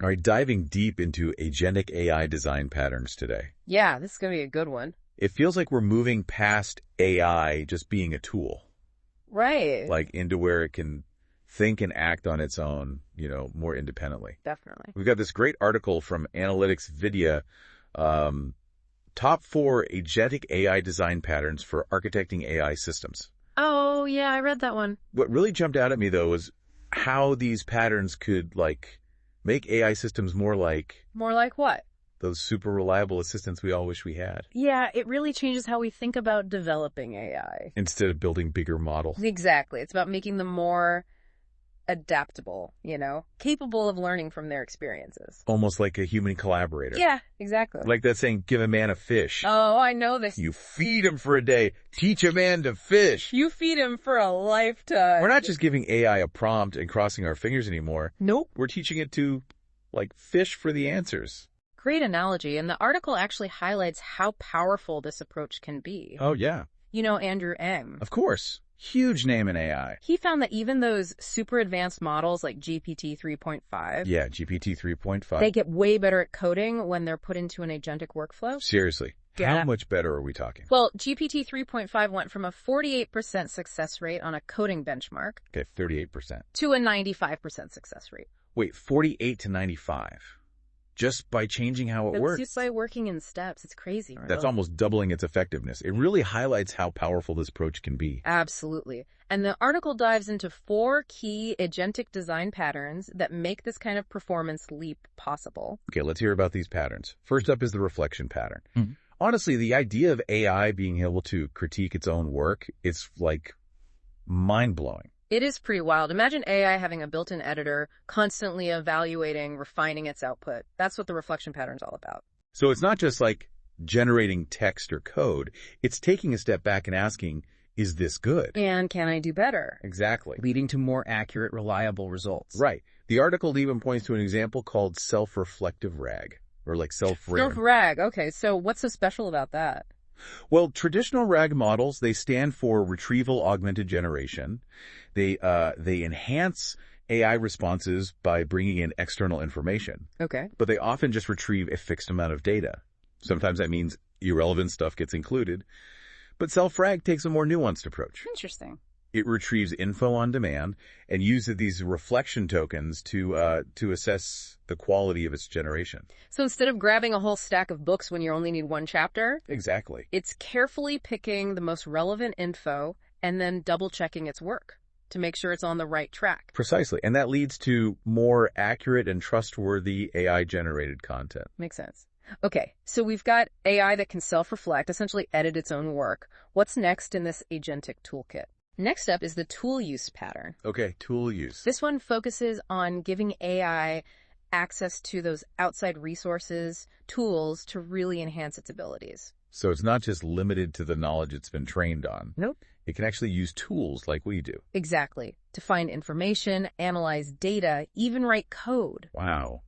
All right, diving deep into agentic AI design patterns today. Yeah, this is going to be a good one. It feels like we're moving past AI just being a tool, Right. like into where it can think and act on its own, more independently. Definitely. We've got this great article from Analytics Vidya, top 4 agentic AI design patterns for architecting AI systems. Oh, yeah, I read that one. What really jumped out at me, though, was how these patterns could, make AI systems more like More like what? those super reliable assistants we all wish we had, Yeah, it really changes how we think about developing AI. instead of building bigger models. Exactly. It's about making them more adaptable, capable of learning from their experiences. Almost like a human collaborator. Yeah, exactly. Like that saying, give a man a fish. Oh, I know this. You feed him for a day, teach a man to fish. You feed him for a lifetime. We're not just giving AI a prompt and crossing our fingers anymore. Nope. We're teaching it to, fish for the answers. Great analogy, and the article actually highlights how powerful this approach can be. Oh, yeah. You know Andrew Ng. Of course. Huge name in AI. He found that even those super advanced models like GPT 3.5, Yeah, GPT 3.5. they get way better at coding when they're put into an agentic workflow. Seriously. Yeah. How much better are we talking? Well, GPT 3.5 went from a 48% success rate on a coding benchmark Okay, 38%. to a 95% success rate. Wait, 48 to 95. Just by changing how it It's works. just by working in steps. It's crazy. That's almost doubling its effectiveness. It really highlights how powerful this approach can be. Absolutely. And the article dives into 4 key agentic design patterns that make this kind of performance leap possible. Okay, let's hear about these patterns. First up is the reflection pattern. Honestly, the idea of AI being able to critique its own work is mind-blowing. It is pretty wild. Imagine AI having a built-in editor, constantly evaluating, refining its output. That's what the reflection pattern's all about. So it's not just generating text or code. It's taking a step back and asking, is this good? And can I do better? Exactly. leading to more accurate, reliable results. Right. The article even points to an example called self-reflective RAG, or self-RAG. Self-RAG. Okay, so what's so special about that? Well, traditional RAG models, they stand for retrieval augmented generation. They enhance AI responses by bringing in external information, Okay. but they often just retrieve a fixed amount of data. Sometimes that means irrelevant stuff gets included. But self-RAG takes a more nuanced approach. Interesting. It retrieves info on demand and uses these reflection tokens to assess the quality of its generation. So instead of grabbing a whole stack of books when you only need one chapter, Exactly. it's carefully picking the most relevant info and then double-checking its work to make sure it's on the right track. Precisely. And that leads to more accurate and trustworthy AI-generated content. Makes sense. Okay, so we've got AI that can self-reflect, essentially edit its own work. What's next in this agentic toolkit? Next up is the tool use pattern. Okay, tool use. This one focuses on giving AI access to those outside resources, tools to really enhance its abilities. So it's not just limited to the knowledge it's been trained on. Nope. It can actually use tools like we do. Exactly. To find information, analyze data, even write code. Wow.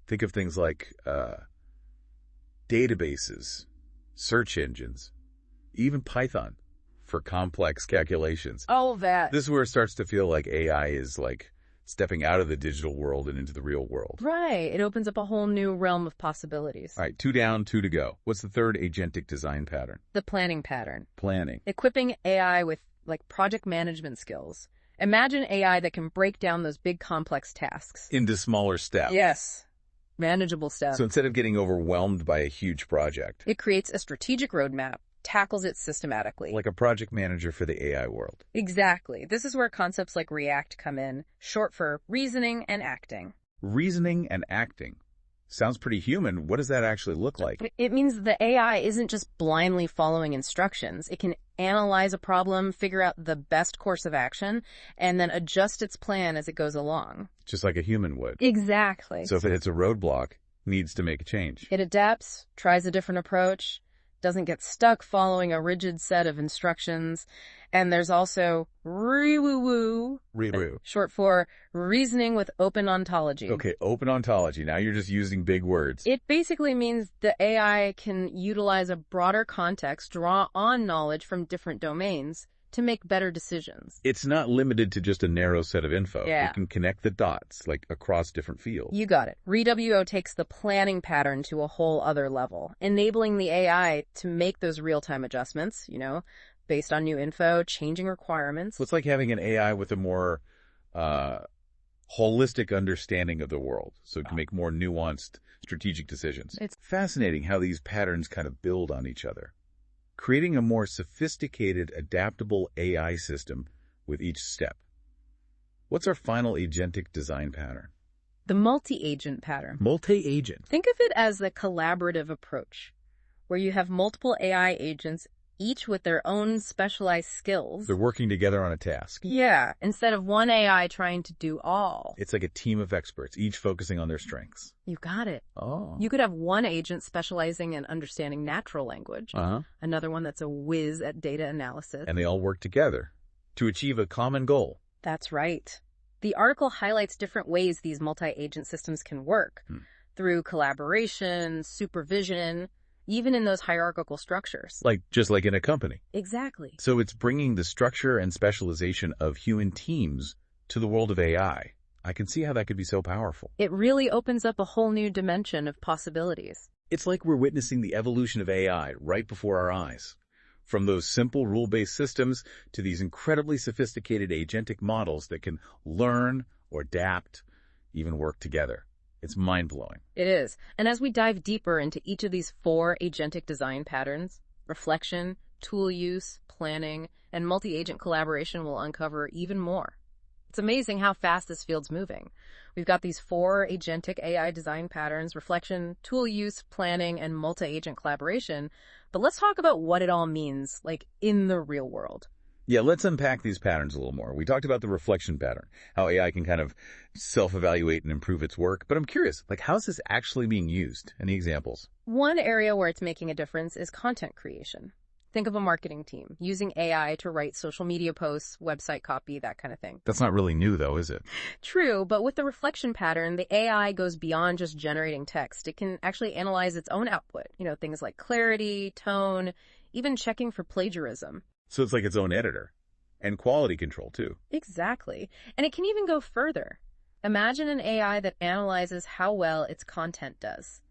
Think of things like databases, search engines, even Python for complex calculations. All of that. This is where it starts to feel like AI is stepping out of the digital world and into the real world. Right. It opens up a whole new realm of possibilities. All right, 2 down, 2 to go. What's the third agentic design pattern? The planning pattern. Planning. Equipping AI with project management skills. Imagine AI that can break down those big complex tasks. Into smaller steps. Yes. Manageable steps. So instead of getting overwhelmed by a huge project. It creates a strategic roadmap, tackles it systematically. Like a project manager for the AI world. Exactly. This is where concepts like React come in, short for reasoning and acting. Reasoning and acting. Sounds pretty human. What does that actually look like? It means the AI isn't just blindly following instructions. It can analyze a problem, figure out the best course of action, and then adjust its plan as it goes along. Just like a human would. Exactly. So if it hits a roadblock, needs to make a change. It adapts, tries a different approach, doesn't get stuck following a rigid set of instructions. And there's also re-woo-woo, short for reasoning with open ontology. Okay, open ontology. Now you're just using big words. It basically means the AI can utilize a broader context, draw on knowledge from different domains to make better decisions. It's not limited to just a narrow set of info. Yeah. It can connect the dots, like across different fields. You got it. ReWO takes the planning pattern to a whole other level, enabling the AI to make those real-time adjustments, based on new info, changing requirements. So it's like having an AI with a more holistic understanding of the world, so it can make more nuanced strategic decisions. It's fascinating how these patterns kind of build on each other, creating a more sophisticated, adaptable AI system with each step. What's our final agentic design pattern? The multi-agent pattern. Multi-agent. Think of it as the collaborative approach, where you have multiple AI agents, each with their own specialized skills. They're working together on a task. Yeah, instead of one AI trying to do all. It's like a team of experts, each focusing on their strengths. You got it. Oh. You could have one agent specializing in understanding natural language, another one that's a whiz at data analysis. And they all work together to achieve a common goal. That's right. The article highlights different ways these multi-agent systems can work, through collaboration, supervision, even in those hierarchical structures. Just like in a company. Exactly. So it's bringing the structure and specialization of human teams to the world of AI. I can see how that could be so powerful. It really opens up a whole new dimension of possibilities. It's like we're witnessing the evolution of AI right before our eyes. From those simple rule-based systems to these incredibly sophisticated agentic models that can learn or adapt, even work together. It's mind-blowing. It is. And as we dive deeper into each of these 4 agentic design patterns, reflection, tool use, planning, and multi-agent collaboration will uncover even more. It's amazing how fast this field's moving. We've got these 4 agentic AI design patterns: reflection, tool use, planning, and multi-agent collaboration. But let's talk about what it all means, in the real world. Yeah, let's unpack these patterns a little more. We talked about the reflection pattern, how AI can kind of self-evaluate and improve its work. But I'm curious, how's this actually being used? Any examples? One area where it's making a difference is content creation. Think of a marketing team using AI to write social media posts, website copy, that kind of thing. That's not really new, though, is it? True, but with the reflection pattern, the AI goes beyond just generating text. It can actually analyze its own output, things like clarity, tone, even checking for plagiarism. So it's like its own editor. And quality control, too. Exactly. And it can even go further. Imagine an AI that analyzes how well its content does,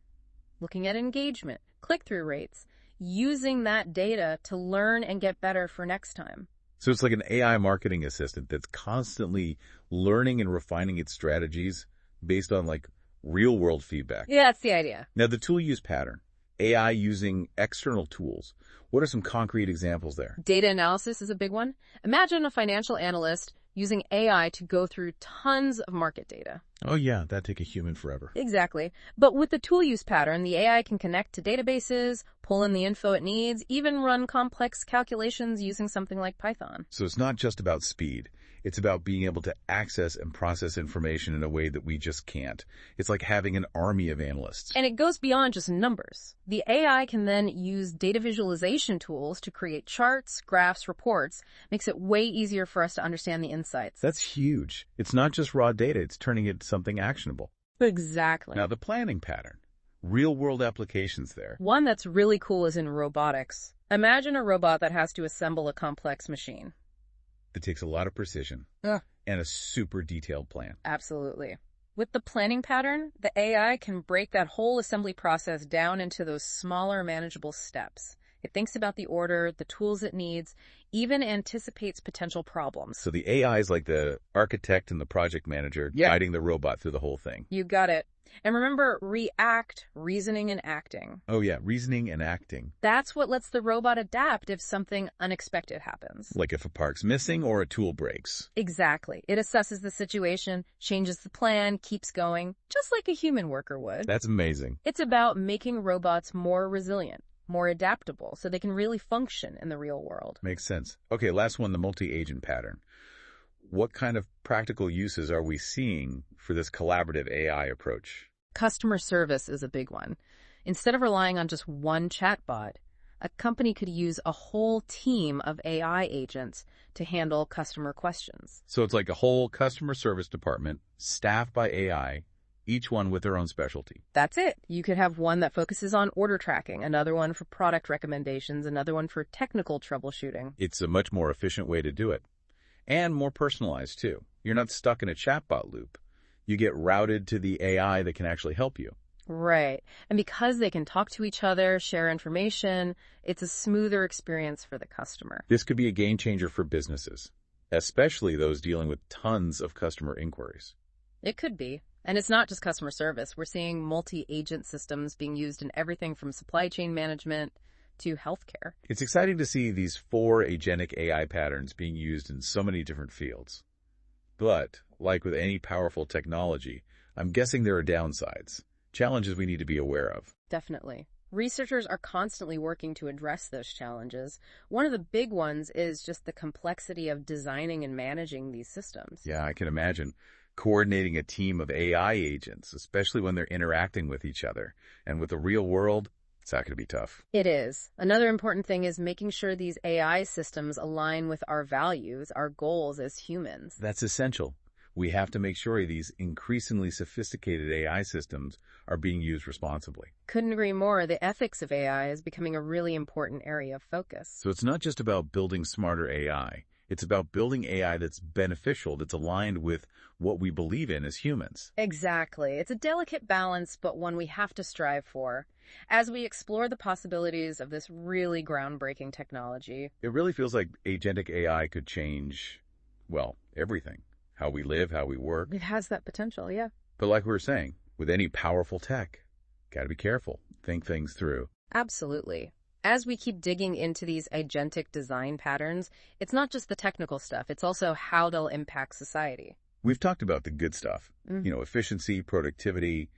looking at engagement, click-through rates, using that data to learn and get better for next time. So it's like an AI marketing assistant that's constantly learning and refining its strategies based on real-world feedback. Yeah, that's the idea. Now, the tool use pattern, AI using external tools. What are some concrete examples there? Data analysis is a big one. Imagine a financial analyst using AI to go through tons of market data. Oh yeah, that'd take a human forever. Exactly. But with the tool use pattern, the AI can connect to databases, pull in the info it needs, even run complex calculations using something like Python. So it's not just about speed. It's about being able to access and process information in a way that we just can't. It's like having an army of analysts. And it goes beyond just numbers. The AI can then use data visualization tools to create charts, graphs, reports. Makes it way easier for us to understand the insights. That's huge. It's not just raw data. It's turning it into something actionable. Exactly. Now, the planning pattern. Real-world applications there. One that's really cool is in robotics. Imagine a robot that has to assemble a complex machine. It takes a lot of precision and a super detailed plan. Absolutely. With the planning pattern, the AI can break that whole assembly process down into those smaller, manageable steps. It thinks about the order, the tools it needs, even anticipates potential problems. So the AI is like the architect and the project manager guiding the robot through the whole thing. You got it. And remember, react, reasoning, and acting. Oh yeah, reasoning and acting. That's what lets the robot adapt if something unexpected happens. Like if a part's missing or a tool breaks. Exactly. It assesses the situation, changes the plan, keeps going, just like a human worker would. That's amazing. It's about making robots more resilient, more adaptable, so they can really function in the real world. Makes sense. Okay, last one, the multi-agent pattern. What kind of practical uses are we seeing for this collaborative AI approach? Customer service is a big one. Instead of relying on just one chatbot, a company could use a whole team of AI agents to handle customer questions. So it's like a whole customer service department staffed by AI, each one with their own specialty. That's it. You could have one that focuses on order tracking, another one for product recommendations, another one for technical troubleshooting. It's a much more efficient way to do it. And more personalized, too. You're not stuck in a chatbot loop. You get routed to the AI that can actually help you. Right. And because they can talk to each other, share information, it's a smoother experience for the customer. This could be a game changer for businesses, especially those dealing with tons of customer inquiries. It could be. And it's not just customer service. We're seeing multi-agent systems being used in everything from supply chain management to healthcare. It's exciting to see these 4 agentic AI patterns being used in so many different fields. But, like with any powerful technology, I'm guessing there are downsides, challenges we need to be aware of. Definitely. Researchers are constantly working to address those challenges. One of the big ones is just the complexity of designing and managing these systems. Yeah, I can imagine. Coordinating a team of AI agents, especially when they're interacting with each other. And with the real world, it's not going to be tough. It is. Another important thing is making sure these AI systems align with our values, our goals as humans. That's essential. We have to make sure these increasingly sophisticated AI systems are being used responsibly. Couldn't agree more. The ethics of AI is becoming a really important area of focus. So it's not just about building smarter AI. It's about building AI that's beneficial, that's aligned with what we believe in as humans. Exactly. It's a delicate balance, but one we have to strive for. As we explore the possibilities of this really groundbreaking technology, it really feels like agentic AI could change, well, everything. How we live, how we work. It has that potential, yeah. But like we were saying, with any powerful tech, gotta be careful, think things through. Absolutely. As we keep digging into these agentic design patterns, it's not just the technical stuff, it's also how they'll impact society. We've talked about the good stuff, efficiency, productivity,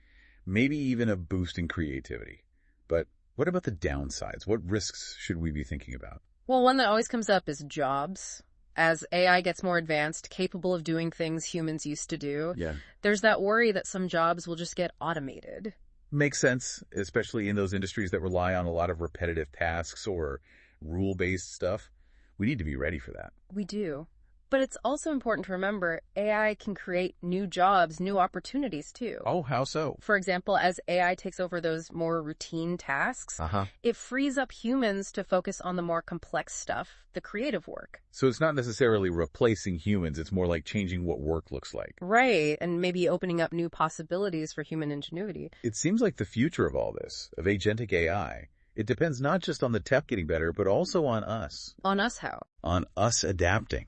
maybe even a boost in creativity. But what about the downsides? What risks should we be thinking about? Well, one that always comes up is jobs. As AI gets more advanced, capable of doing things humans used to do, there's that worry that some jobs will just get automated. Makes sense, especially in those industries that rely on a lot of repetitive tasks or rule-based stuff. We need to be ready for that. We do. But it's also important to remember AI can create new jobs, new opportunities too. Oh, how so? For example, as AI takes over those more routine tasks, it frees up humans to focus on the more complex stuff, the creative work. So it's not necessarily replacing humans, it's more like changing what work looks like. Right, and maybe opening up new possibilities for human ingenuity. It seems like the future of all this, of agentic AI, it depends not just on the tech getting better, but also on us. On us how? On us adapting.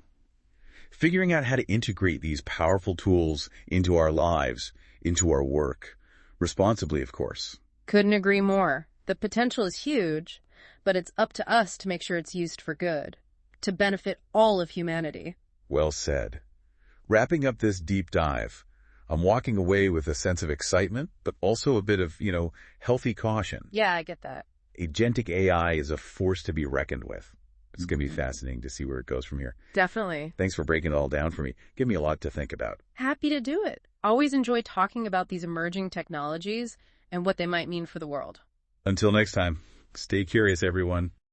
Figuring out how to integrate these powerful tools into our lives, into our work. Responsibly, of course. Couldn't agree more. The potential is huge, but it's up to us to make sure it's used for good, to benefit all of humanity. Well said. Wrapping up this deep dive, I'm walking away with a sense of excitement, but also a bit of, healthy caution. Yeah, I get that. Agentic AI is a force to be reckoned with. It's going to be fascinating to see where it goes from here. Definitely. Thanks for breaking it all down for me. Give me a lot to think about. Happy to do it. Always enjoy talking about these emerging technologies and what they might mean for the world. Until next time, stay curious, everyone.